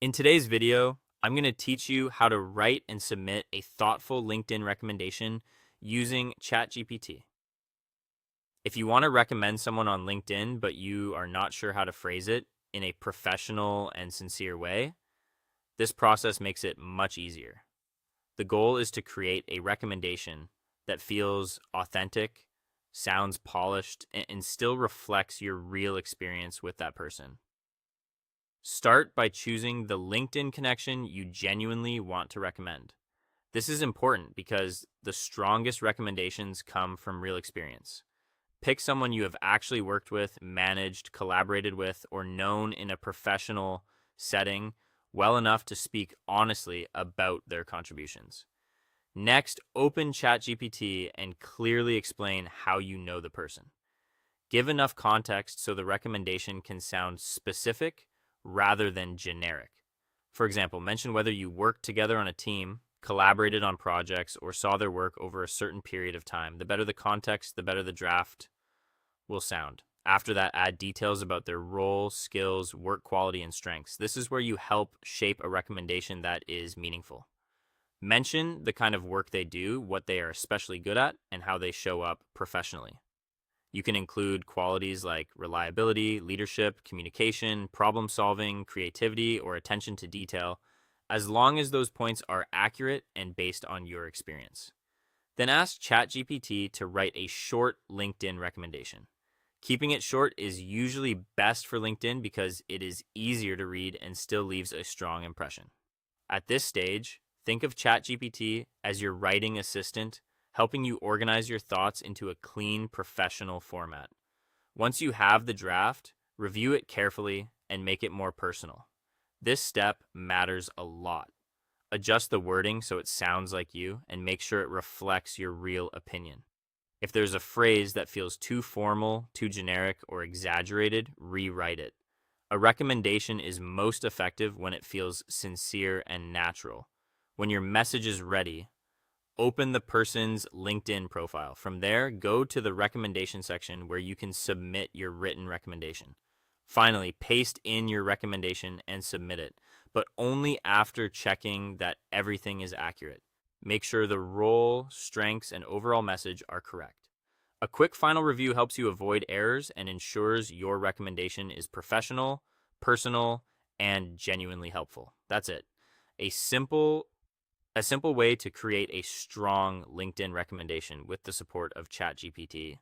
In today's video, I'm going to teach you how to write and submit a thoughtful LinkedIn recommendation using ChatGPT. If you want to recommend someone on LinkedIn, but you are not sure how to phrase it in a professional and sincere way, this process makes it much easier. The goal is to create a recommendation that feels authentic, sounds polished, and still reflects your real experience with that person. Start by choosing the LinkedIn connection you genuinely want to recommend. This is important because the strongest recommendations come from real experience. Pick someone you have actually worked with, managed, collaborated with, or known in a professional setting well enough to speak honestly about their contributions. Next, open ChatGPT and clearly explain how you know the person. Give enough context so the recommendation can sound specific rather than generic. For example, mention whether you worked together on a team, collaborated on projects, or saw their work over a certain period of time. The better the context, the better the draft will sound. After that, add details about their role, skills, work quality, and strengths. This is where you help shape a recommendation that is meaningful. Mention the kind of work they do, what they are especially good at, and how they show up professionally. You can include qualities like reliability, leadership, communication, problem solving, creativity, or attention to detail, as long as those points are accurate and based on your experience. Then ask ChatGPT to write a short LinkedIn recommendation. Keeping it short is usually best for LinkedIn because it is easier to read and still leaves a strong impression. At this stage, think of ChatGPT as your writing assistant, helping you organize your thoughts into a clean, professional format. Once you have the draft, review it carefully and make it more personal. This step matters a lot. Adjust the wording so it sounds like you and make sure it reflects your real opinion. If there's a phrase that feels too formal, too generic, or exaggerated, rewrite it. A recommendation is most effective when it feels sincere and natural. When your message is ready, open the person's LinkedIn profile. From there, go to the recommendation section where you can submit your written recommendation. Finally, paste in your recommendation and submit it, but only after checking that everything is accurate. Make sure the role, strengths, and overall message are correct. A quick final review helps you avoid errors and ensures your recommendation is professional, personal, and genuinely helpful. That's it. A simple a simple way to create a strong LinkedIn recommendation with the support of ChatGPT.